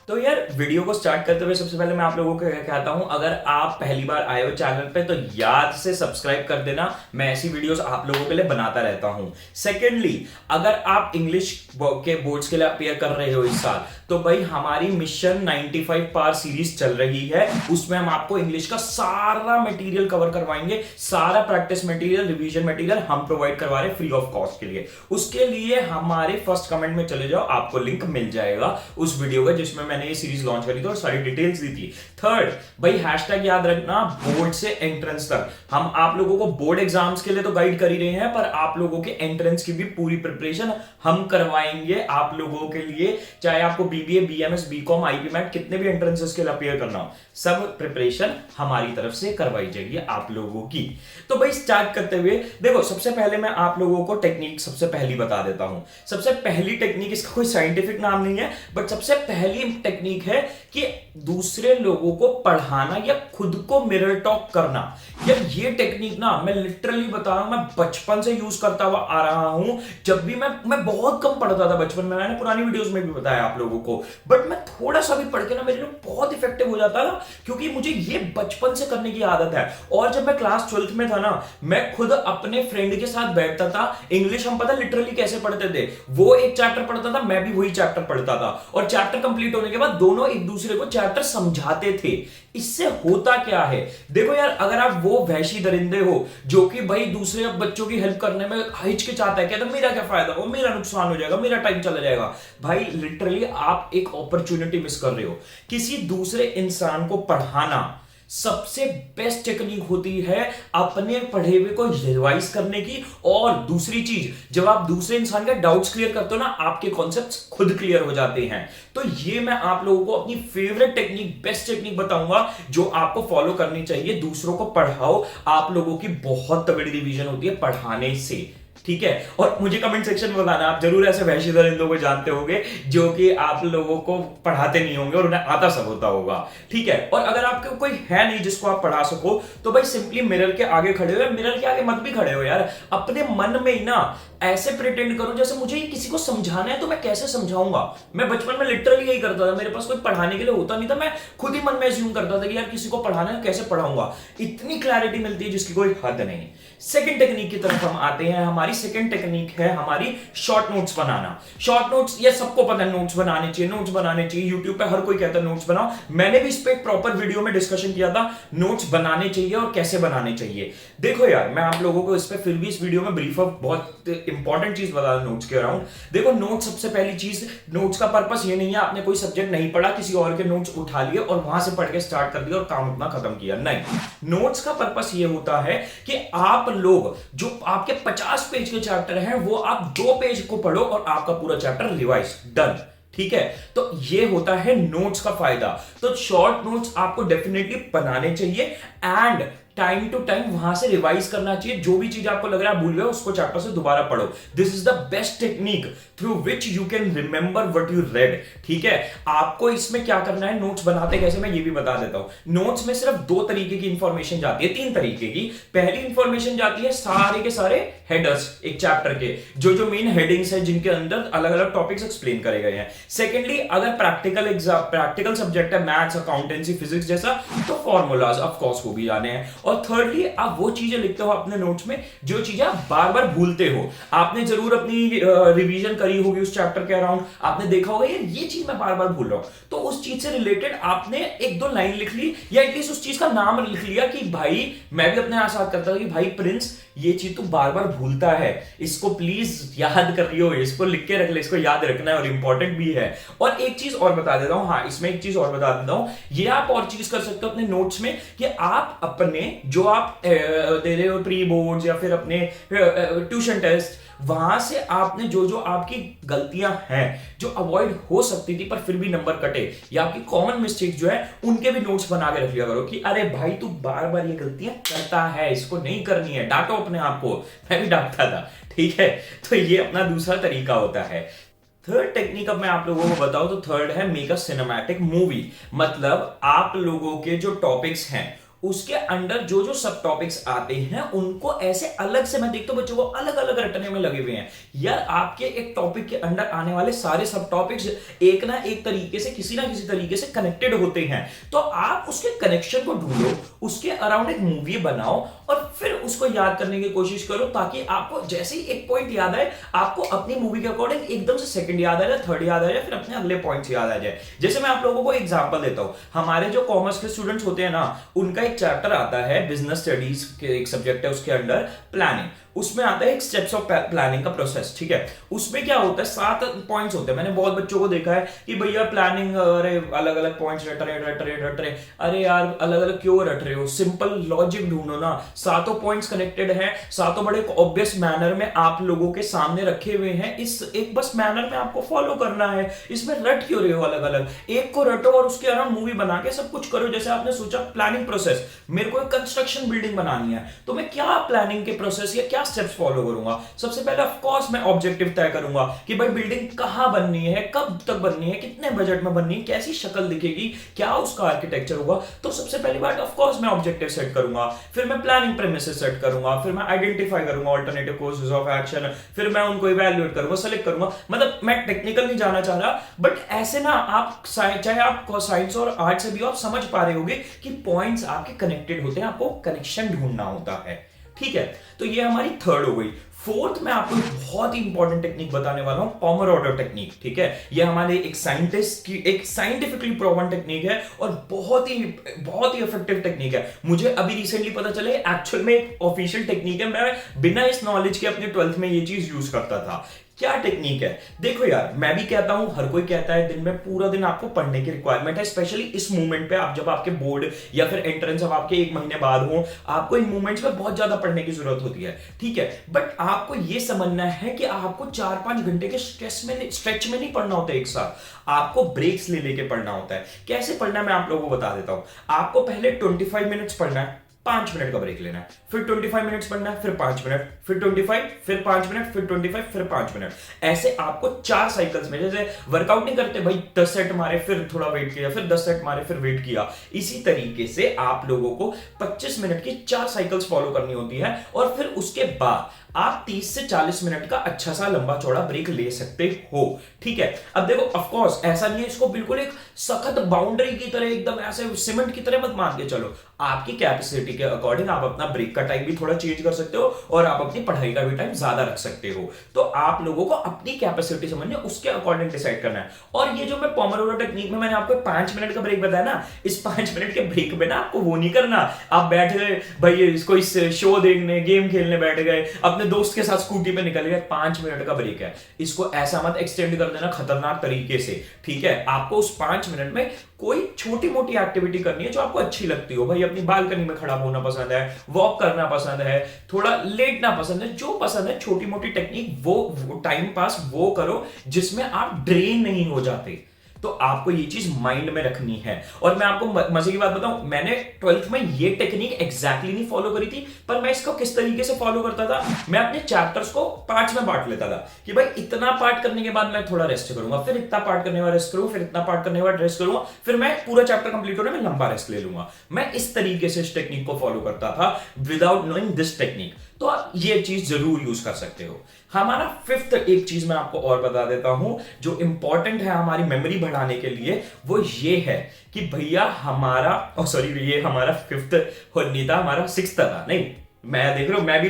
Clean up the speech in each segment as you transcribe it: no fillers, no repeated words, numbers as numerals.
तो यार वीडियो को स्टार्ट करते हुए सबसे पहले मैं आप लोगों को कहता हूं, अगर आप पहली बार आए हो चैनल पे तो याद से सब्सक्राइब कर देना। मैं ऐसी वीडियोस आप लोगों के लिए बनाता रहता हूं। सेकेंडली, अगर आप इंग्लिश के बोर्ड्स के लिए अपियर कर रहे हो इस साल, तो भाई हमारी मिशन 95 पार सीरीज चल रही है। उसमें हम आपको इंग्लिश का सारा मटेरियल कवर करवाएंगे, सारा प्रैक्टिस मटेरियल, रिवीजन मटेरियल हम प्रोवाइड करवा रहे हैं फ्री ऑफ कॉस्ट के लिए। उसके लिए हमारे फर्स्ट कमेंट में चले जाओ, आपको लिंक मिल जाएगा उस वीडियो का जिसमें मैंने ये सीरीज लॉन्च करी थी और सारी डिटेल्स दी थी। थर्ड, भाई हैशटैग याद रखना, बोर्ड से एंट्रेंस तक। हम आप लोगों को बोर्ड एग्जाम्स के लिए तो गाइड कर ही रहे हैं, पर आप लोगों के एंट्रेंस की भी पूरी प्रिपरेशन हम करवाएंगे आप लोगों के लिए। चाहे आपको BBA, BMS, BCom, IPMAT कितने भी एंट्रेंसेस के लिए अपियर करना हो, सब प्रिपरेशन हमारी तरफ से करवाई जाएगी आप लोगों की। तो भाई स्टार्ट करते हुए देखो, सबसे पहले मैं आप लोगों को टेक्निक सबसे पहली बता देता हूं। सबसे पहली टेक्निक, इसका कोई साइंटिफिक नाम नहीं है, बट सबसे पहली टेक्निक है कि दूसरे लोगों को पढ़ाना या खुद को मिरर टॉक करना। यार ये टेक्निक ना मैं लिटरली बता रहा हूं, मैं बचपन से यूज करता हुआ आ रहा हूं। जब भी मैं बहुत कम पढ़ता था बचपन में, मैंने पुरानी वीडियोस में भी बताया आप लोगों को, बट मैं थोड़ा सा भी पढ़ के ना मेरे लिए बहुत इफेक्टिव हो जाता था, क्योंकि मुझे ये बचपन से करने की आदत है। और जब मैं क्लास 12th में था ना, मैं खुद अपने फ्रेंड के साथ बैठता था। इंग्लिश हम पता लिटरली कैसे पढ़ते थे, वो एक चैप्टर पढ़ता था, मैं भी वही चैप्टर पढ़ता था, और चैप्टर कंप्लीट होने के बाद दोनों एक दूसरे को चैप्टर समझाते थे। इससे होता क्या है, देखो यार, अगर आप वो वहशी दरिंदे हो जो कि भाई दूसरे बच्चों की हेल्प करने में हिचकिचाता है, कहता है मेरा क्या फायदा, वो मेरा नुकसान हो जाएगा, मेरा टाइम चला जाएगा, भाई लिटरली आप एक अपॉर्चुनिटी मिस कर रहे हो। किसी दूसरे इंसान को पढ़ाना सबसे बेस्ट टेक्निक होती है अपने पढ़े हुए को रिवाइज करने की। और दूसरी चीज, जब आप दूसरे इंसान के डाउट्स क्लियर करते हो ना, आपके कॉन्सेप्ट्स खुद क्लियर हो जाते हैं। तो ये मैं आप लोगों को अपनी फेवरेट टेक्निक, बेस्ट टेक्निक बताऊंगा जो आपको फॉलो करनी चाहिए। दूसरों को पढ़ाओ, आप लोगों की बहुत तगड़ी रिवीजन होती है पढ़ाने से, ठीक है। और मुझे कमेंट सेक्शन में बताना, आप जरूर ऐसे वहशी दरिंदों को जानते होंगे जो कि आप लोगों को पढ़ाते नहीं होंगे और उन्हें आता सब होता होगा, ठीक है। और अगर आपके कोई है नहीं जिसको आप पढ़ा सको, तो भाई सिंपली मिरर के आगे खड़े हो, या मिरर के आगे मत भी खड़े हो यार, अपने मन में ही ना ऐसे प्रिटेंड करो जैसे मुझे किसी को समझाना है तो मैं कैसे समझाऊंगा। मैं बचपन में लिटरली यही करता था, मेरे पास कोई पढ़ाने के लिए होता नहीं था, मैं खुद ही मन में अज्यूम करता था कि यार किसी को पढ़ाना है कैसे पढ़ाऊंगा। इतनी क्लैरिटी मिलती है जिसकी कोई हद नहीं। सेकंड टेक्निक की तरफ हम आते हैं। हमारी सेकंड टेक्निक है हमारी शॉर्ट नोट्स बनाना। शॉर्ट नोट्स, ये सबको पता है, नोट्स बनाने चाहिए, नोट्स बनाने चाहिए। यूट्यूब पे हर कोई कहता है नोट्स बनाओ, मैंने भी इस पे एक प्रॉपर वीडियो में डिस्कशन किया था, नोट्स बनाने चाहिए और कैसे बनाने चाहिए। देखो यार, मैं आप लोगों को इस पे फिर भी इस वीडियो में ब्रीफ ऑफ बहुत इंपॉर्टेंट चीज बता रहा हूं नोट्स के अराउंड। देखो नोट्स, सबसे पहली चीज, नोट्स का पर्पस ये नहीं है आपने कोई सब्जेक्ट नहीं पढ़ा, किसी और के नोट्स उठा लिए और वहां से पढ़ के स्टार्ट कर दिया और काम अपना खत्म किया, नहीं। नोट्स का पर्पस ये होता है कि आप लोग जो आपके 50 पेज के चैप्टर हैं, वो आप 2 पेज को पढ़ो और आपका पूरा चैप्टर रिवाइज, डन, ठीक है। तो ये होता है नोट्स का फायदा। तो शॉर्ट नोट्स आपको डेफिनेटली बनाने चाहिए एंड टाइम टू टाइम वहां से रिवाइज करना चाहिए। जो भी चीज आपको लग रहा है भूल गए, उसको चैप्टर से दोबारा पढ़ो। This is the best technique through which you can remember what you read, ठीक है। आपको इसमें क्या करना है, नोट्स बनाते कैसे मैं ये भी बता देता हूं। नोट्स में सिर्फ 2 तरीके की इंफॉर्मेशन जाती है, 3 तरीके की। पहली इंफॉर्मेशन जाती है सारे के सारे हेडर्स एक चैप्टर के, जो मेन हेडिंग्स है जिनके अंदर अलग अलग टॉपिक्स एक्सप्लेन करे गए हैं। सेकेंडली, अगर प्रैक्टिकल सब्जेक्ट है, मैथ्स, अकाउंटेंसी, फिजिक्स जैसा, तो फॉर्मूलाज ऑफ कोर्स वो भी जाने हैं। और थर्डली, आप वो चीजें लिखते हो अपने नोट्स में जो चीजें आप बार बार भूलते हो। आपने जरूर अपनी रिवीजन करी होगी उस चैप्टर के अराउंड, आपने देखा होगा यार ये चीज मैं बार बार भूल रहा हूं, तो उस चीज से रिलेटेड आपने 1-2 लाइन लिख ली, या एटलीस्ट उस चीज का नाम लिख लिया कि भाई, मैं भी अपने साथ करता था कि भाई प्रिंस, ये चीज तू बार बार भूलता है, इसको प्लीज याद कर लियो, इसको लिख के रख ले, इसको याद रखना है और इंपॉर्टेंट भी है। और एक चीज और बता देता हूं, हाँ इसमें एक चीज और बता देता हूं, ये आप और चीज कर सकते हो अपने नोट्स में कि आप अपने जो आप दे रहे हो प्री बोर्ड्स या फिर अपने ट्यूशन टेस्ट, वहां से आपने जो जो आपकी गलतियां हैं जो अवॉइड हो सकती थी पर फिर भी नंबर कटे, या आपकी कॉमन मिस्टेक्स जो है उनके भी नोट्स बना के रख लिया करो कि अरे भाई तू बार बार ये गलतियां करता है, इसको नहीं करनी है। डांटो अपने आप को, मैं भी डांटता था, ठीक है। तो ये अपना दूसरा तरीका होता है। थर्ड टेक्निक अब मैं आप लोगों को बताऊं तो थर्ड है मेक अ सिनेमैटिक मूवी। मतलब आप लोगों के जो टॉपिक्स हैं उसके अंडर जो जो सब टॉपिक्स आते हैं उनको ऐसे अलग से मैं देखता हूं बच्चों को अलग अलग रटने में लगे हुए हैं। यार आपके एक टॉपिक के अंडर आने वाले सारे सब टॉपिक्स एक ना एक तरीके से किसी ना किसी तरीके से कनेक्टेड होते हैं, तो आप उसके कनेक्शन को ढूंढो, उसके अराउंड एक मूवी बनाओ और फिर उसको याद करने की कोशिश करो, ताकि आपको जैसे ही एक पॉइंट याद आए आपको अपनी मूवी के अकॉर्डिंग एकदम से सेकंड याद आ जाए, थर्ड याद आ जाए, फिर अपने अगले पॉइंट्स याद आ जाए। जैसे मैं आप लोगों को एग्जांपल देता हूं, हमारे जो कॉमर्स के स्टूडेंट्स होते हैं ना, उनका एक चैप्टर आता है बिजनेस स्टडीज के, एक सब्जेक्ट है उसके अंडर प्लानिंग, उसमें आता है एक स्टेप्स ऑफ प्लानिंग का प्रोसेस। ठीक है, उसमें क्या होता है 7 पॉइंट्स होते हैं। मैंने बहुत बच्चों को देखा है कि भैया प्लानिंग, अरे अलग अलग पॉइंट्स रट रहे, अरे यार अलग अलग क्यों रट रहे हो, सिंपल लॉजिक ढूंढो ना, सातों पॉइंट्स कनेक्टेड हैं, सातों बड़े ऑब्वियस मैनर में आप लोगों के सामने रखे हुए हैं, इस एक बस मैनर में आपको फॉलो करना है, इसमें रट क्यों रहे हो अलग अलग, एक को रटो और उसके अराउंड मूवी बना के सब कुछ करो। जैसे आपने सोचा प्लानिंग प्रोसेस, मेरे को एक कंस्ट्रक्शन बिल्डिंग बनानी है, तो मैं क्या प्लानिंग के प्रोसेस या क्या स्टेप्स फॉलो करूंगा। सबसे पहले ऑफ कोर्स मैं ऑब्जेक्टिव तय करूंगा कि भाई बिल्डिंग कहां बननी है, कब तक बननी है, कितने बजट में बननी है, कैसी शक्ल दिखेगी, क्या उसका आर्किटेक्चर होगा। तो सबसे पहली बात ऑफ कोर्स मैं ऑब्जेक्टिव सेट करूंगा, फिर मैं प्लानिंग प्रेमिसेस सेट करूंगा, फिर मैं आइडेंटिफाई करूंगा अल्टरनेटिव कोर्सेज ऑफ एक्शन, फिर मैं उनको इवैल्यूएट करूंगा, सेलेक्ट करूंगा। मतलब मैं टेक्निकल नहीं जाना चाह रहा, बट ऐसे ना आप चाहे आप साइंस और आर्ट से भी आप समझ पा रहे होगे कि पॉइंट्स आपके कनेक्टेड होते हैं, आपको कनेक्शन ढूंढना होता है। ठीक है, तो ये हमारी थर्ड हो गई। फोर्थ में आपको बहुत ही इंपॉर्टेंट टेक्निक बताने वाला हूं, पोमोडोरो टेक्निक। ठीक है, ये हमारे एक साइंटिस्ट की एक साइंटिफिकली प्रूवन टेक्निक है और बहुत ही इफेक्टिव टेक्निक है। मुझे अभी रिसेंटली पता चले एक्चुअल में एक ऑफिशियल टेक्निक है, मैं बिना इस नॉलेज के अपने 12th में ये चीज यूज करता था। क्या टेक्निक है, देखो यार, मैं भी कहता हूं, हर कोई कहता है दिन में पूरा दिन आपको पढ़ने की रिक्वायरमेंट है, स्पेशली इस मूवमेंट पे, आप जब आपके बोर्ड या फिर एंट्रेंस अब आपके 1 महीने बाद हो, आपको इन मूवमेंट्स पे बहुत ज्यादा पढ़ने की जरूरत होती है। ठीक है, बट आपको यह समझना है कि आपको 4-5 घंटे के स्ट्रेच में नहीं पढ़ना होता एक साथ, आपको ब्रेक्स ले लेके पढ़ना होता है। कैसे पढ़ना है मैं आप लोगों को बता देता हूं। आपको पहले 25 मिनट्स पढ़ना है, 5 मिनट का ब्रेक लेना है, फिर 25 मिनट्स पढ़ना है, फिर 5 मिनट, फिर 25, फिर 5 मिनट, फिर 25, फिर 5 मिनट। ऐसे आपको 4 साइकिल्स में, जैसे वर्कआउट नहीं करते भाई, 10 सेट मारे फिर थोड़ा वेट किया, फिर 10 सेट मारे फिर वेट किया, इसी तरीके से आप लोगों को 25 मिनट की 4 साइकिल्स फॉलो करनी होती है। और फिर उसके बाद आप 30 से 40 मिनट का अच्छा सा लंबा चौड़ा ब्रेक ले सकते हो। ठीक है, अब देखो ऑफ कोर्स ऐसा नहीं है, इसको बिल्कुल एक सख्त बाउंड्री की तरह एकदम ऐसे सीमेंट की तरह मत मान के चलो। आपकी कैपेसिटी के अकॉर्डिंग आप अपना ब्रेक का टाइम भी थोड़ा चेंज कर सकते हो और आप अपनी पढ़ाई का भी टाइम ज्यादा रख सकते हो। तो आप लोगों को अपनी कैपेसिटी समझनी है, उसके अकॉर्डिंग डिसाइड करना है। और ये जो मैं पोमोडोरो टेक्निक में मैंने आपको 5 मिनट का ब्रेक बताया ना, इस 5 मिनट के ब्रेक में ना आपको वो नहीं करना आप बैठ गए भाई इसको इस शो देखने, गेम खेलने बैठ गए, अपने दोस्त के साथ स्कूटी पे निकल गए। 5 मिनट का ब्रेक है, इसको ऐसा मत एक्सटेंड कर देना खतरनाक तरीके से। ठीक है, आपको उस 5 मिनट में कोई छोटी मोटी एक्टिविटी करनी है जो आपको अच्छी लगती हो। भाई अपनी बालकनी में खड़ा होना पसंद है, वॉक करना पसंद है, थोड़ा लेटना पसंद है, जो पसंद है छोटी मोटी टेक्निक वो टाइम पास वो करो जिसमें आप ड्रेन नहीं हो जाते। तो आपको ये चीज माइंड में रखनी है। और मैं आपको मजे की बात बताऊं, मैंने 12th में ये टेक्निक एग्जैक्टली नहीं फॉलो करी थी, पर मैं इसको किस तरीके से फॉलो करता था, मैं अपने चैप्टर्स को पार्ट्स में बांट लेता था कि भाई इतना पार्ट करने के बाद मैं थोड़ा रेस्ट करूंगा, फिर इतना पार्ट करने के बाद रेस्ट करूंगा, फिर इतना पार्ट करने के बाद रेस्ट करूंगा, फिर मैं पूरा चैप्टर कंप्लीट होने में लंबा रेस्ट ले लूंगा। मैं इस तरीके से इस टेक्निक को फॉलो करता था विदाउट नोइंग दिस टेक्निक। तो आप ये चीज जरूर यूज कर सकते हो। हमारा 5th एक चीज मैं आपको और बता देता हूं जो इंपॉर्टेंट है हमारी मेमोरी बढ़ाने के लिए, वो ये है कि भैया हमारा ये हमारा 5th नहीं था, हमारा 6th था। नहीं, मैं देख रहा हूं, मैं भी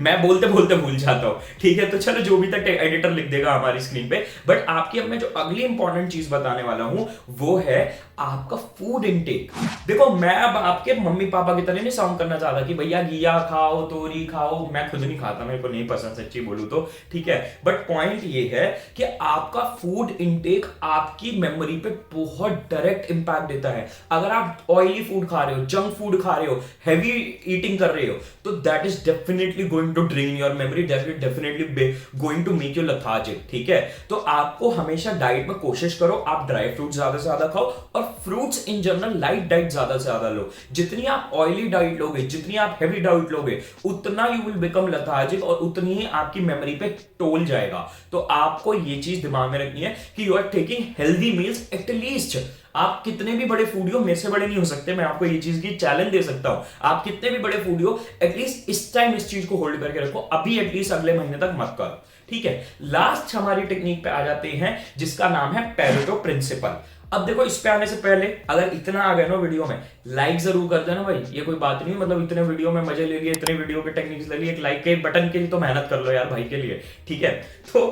मैं बोलते बोलते भूल जाता हूं। ठीक है, तो चलो जो भी तक एडिटर लिख देगा हमारी स्क्रीन पे। बट आपकी अब मैं जो अगली इंपॉर्टेंट चीज बताने वाला हूं वो है आपका फूड इनटेक। देखो मैं अब आपके मम्मी पापा की तरह नहीं साउंड करना चाहता कि भैया घिया खाओ, तोरी खाओ, मैं खुद नहीं खाता, मेरे को नहीं पसंद सच्ची बोलूं तो। ठीक है, बट पॉइंट ये है कि आपका फूड इनटेक आपकी मेमोरी पे बहुत डायरेक्ट इंपैक्ट देता है। अगर आप ऑयली फूड खा रहे हो, जंक फूड खा रहे हो, हैवी ईटिंग कर रहे हो, तो that is definitely going to drain your memory, definitely going to make you lethargic. ठीक है, तो आपको हमेशा डाइट में कोशिश करो आप ड्राई फ्रूट ज्यादा से ज्यादा खाओ और fruits in general light diet ज्यादा से ज्यादा लो। जितनी आप ऑयली डाइट लोगे, जितनी आप हैवी डाइट लोगे, उतना यू विल बिकम लेथार्जिक और उतनी ही आपकी मेमोरी पे टोल जाएगा। तो आपको ये चीज दिमाग में रखनी है कि you are taking healthy meals at least. आप कितने भी बड़े फूडी हो, मेरे से बड़े नहीं हो सकते, मैं आपको ये चीज की चैलेंज दे सकता हूं। आप कितने भी बड़े फूडी हो, एटलीस्ट इस टाइम इस चीज को होल्ड करके रखो, अभी एटलीस्ट अगले महीने तक मत करो, ठीक है। लास्ट हमारी टेक्निक पे आ जाते हैं जिसका नाम है पेरेटो प्रिंसिपल। अब देखो, इस पे आने से पहले अगर इतना आ गए ना वीडियो में, लाइक जरूर कर देना भाई। ये कोई बात नहीं, मतलब इतने वीडियो में मजे ले लिए, इतने वीडियो के टेक्निक्स ले लिए, एक लाइक के बटन के लिए तो मेहनत कर लो यार भाई के लिए, ठीक है। तो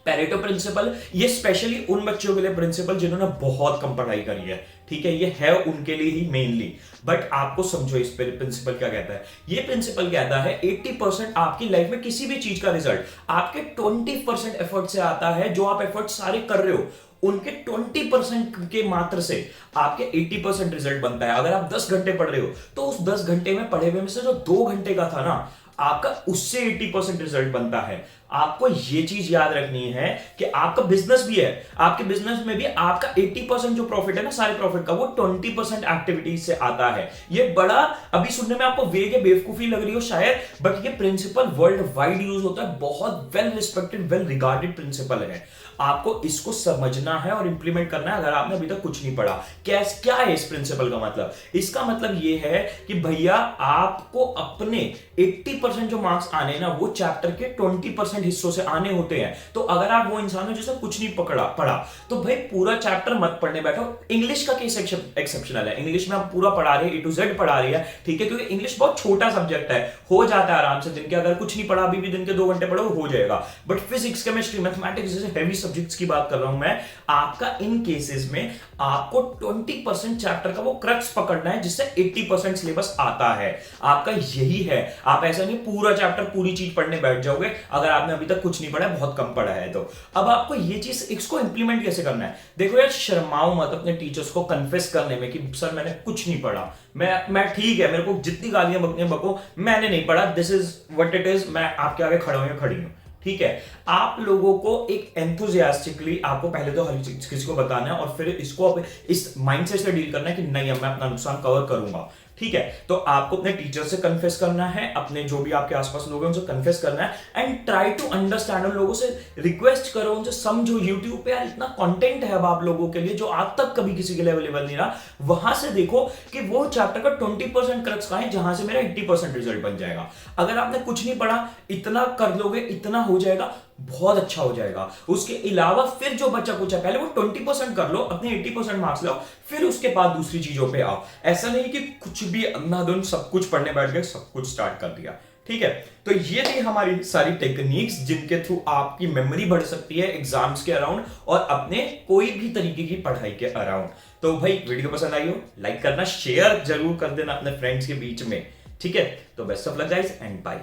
पेरेटो प्रिंसिपल ये स्पेशली उन बच्चों के लिए प्रिंसिपल जिन्होंने बहुत कम पढ़ाई करी है, ठीक है, ये है उनके लिए ही मेनली। बट आपको समझो इस प्रिंसिपल क्या कहता है। ये प्रिंसिपल कहता है 80% आपकी लाइफ में किसी भी चीज का रिजल्ट आपके 20% एफर्ट से आता है। जो आप एफर्ट सारे कर रहे हो उनके 20% के मात्र से आपके 80% रिजल्ट बनता है। अगर आप 10 घंटे पढ़ रहे हो तो उस 10 घंटे में पढ़े हुए में से जो 2 घंटे का था ना, आपका उससे 80% रिजल्ट बनता है। आपको ये चीज याद रखनी है कि आपका बिजनेस भी है, आपके बिजनेस में भी आपका 80% जो प्रॉफिट है ना, सारे प्रॉफिट का, वो 20% एक्टिविटीज से आता है। ये बड़ा अभी सुनने में आपको वेग या बेवकूफी लग रही हो शायद, बट ये प्रिंसिपल वर्ल्ड वाइड यूज होता है, बहुत well respected, well regarded principal है। आपको इसको समझना है और इंप्लीमेंट करना है अगर आपने अभी तक कुछ नहीं पढ़ा। क्या है इस प्रिंसिपल का मतलब? इसका मतलब ये है कि भैया आपको अपने 80% जो मार्क्स आने ना, वो चैप्टर के 20% हिस्सों से आने होते हैं। तो अगर आप वो इंसान हो जिसने कुछ नहीं पढ़ा, तो भाई पूरा चैप्टर मत पढ़ने बैठो। इंग्लिश का केस एक्सेप्शनल है, इंग्लिश में आप पूरा पढ़ा रहे हैं, A to Z पढ़ा रही है, ठीक है, क्योंकि इंग्लिश बहुत छोटा सब्जेक्ट है, हो जाता है आराम से दिन के, अगर कुछ नहीं पढ़ा अभी भी दिन के 2 घंटे पढ़ो हो जाएगा। बट फिजिक्स, केमिस्ट्री, मैथमेटिक्स जैसे हैवी सब्जेक्ट्स की बात कर रहा हूं मैं, आपका इन केसेस में आपको 20% चैप्टर का वो क्रक्स पकड़ना है जिससे 80% सिलेबस आता है। आपका यही है। आप ऐसा नहीं पूरा चैप्टर पूरी चीज पढ़ने बैठ जाओगे अगर आपने अभी तक कुछ नहीं पढ़ा है, बहुत कम पढ़ा है तो। अब आपको ये चीज, इसको इंप्लीमेंट कैसे करना है? देखो यार, शर्माओ मत अपने टीचर्स को कन्फेस करने में कि सर मैंने कुछ नहीं पढ़ा, मैं ठीक है, मेरे को जितनी गालियां बकने बको, मैंने नहीं पढ़ा, this is what it is, मैं आपके आगे खड़ा हूं या खड़ी हूं, ठीक है। आप लोगों को एक एंथुजियास्टिकली आपको पहले तो हर चीज किसी को बताना है और फिर इसको इस माइंडसेट से डील करना है कि नहीं, अब मैं अपना नुकसान कवर करूंगा, ठीक है। तो आपको अपने टीचर से कन्फेस करना है, अपने जो भी आपके आसपास लोग हैं उनसे कन्फेस करना है एंड ट्राई टू अंडरस्टैंड। उन लोगों से रिक्वेस्ट करो, उनसे समझो। यूट्यूब पे यार इतना कंटेंट है अब आप लोगों के लिए जो आज तक कभी किसी के लिए अवेलेबल नहीं रहा। वहां से देखो कि वो चैप्टर का 20% क्रक्स कहां है जहां से मेरा 80% रिजल्ट बन जाएगा। अगर आपने कुछ नहीं पढ़ा, इतना कर लोगे, इतना हो जाएगा, बहुत अच्छा हो जाएगा। उसके अलावा फिर जो बच्चा कुछ है, पहले वो 20% कर लो, अपने 80% मार्क्स लो, फिर उसके बाद दूसरी चीजों पे आओ। ऐसा नहीं कि कुछ भी अंधाधुंध सब कुछ पढ़ने बैठ गए, सब कुछ स्टार्ट कर दिया, ठीक है। तो ये थी हमारी सारी टेक्निक्स जिनके थ्रू आपकी मेमोरी बढ़ सकती है एग्जाम्स के अराउंड और अपने कोई भी तरीके की पढ़ाई के अराउंड। तो भाई वीडियो पसंद आई हो, लाइक करना, शेयर जरूर कर देना अपने फ्रेंड्स के बीच में, ठीक है। तो best of luck guys and bye.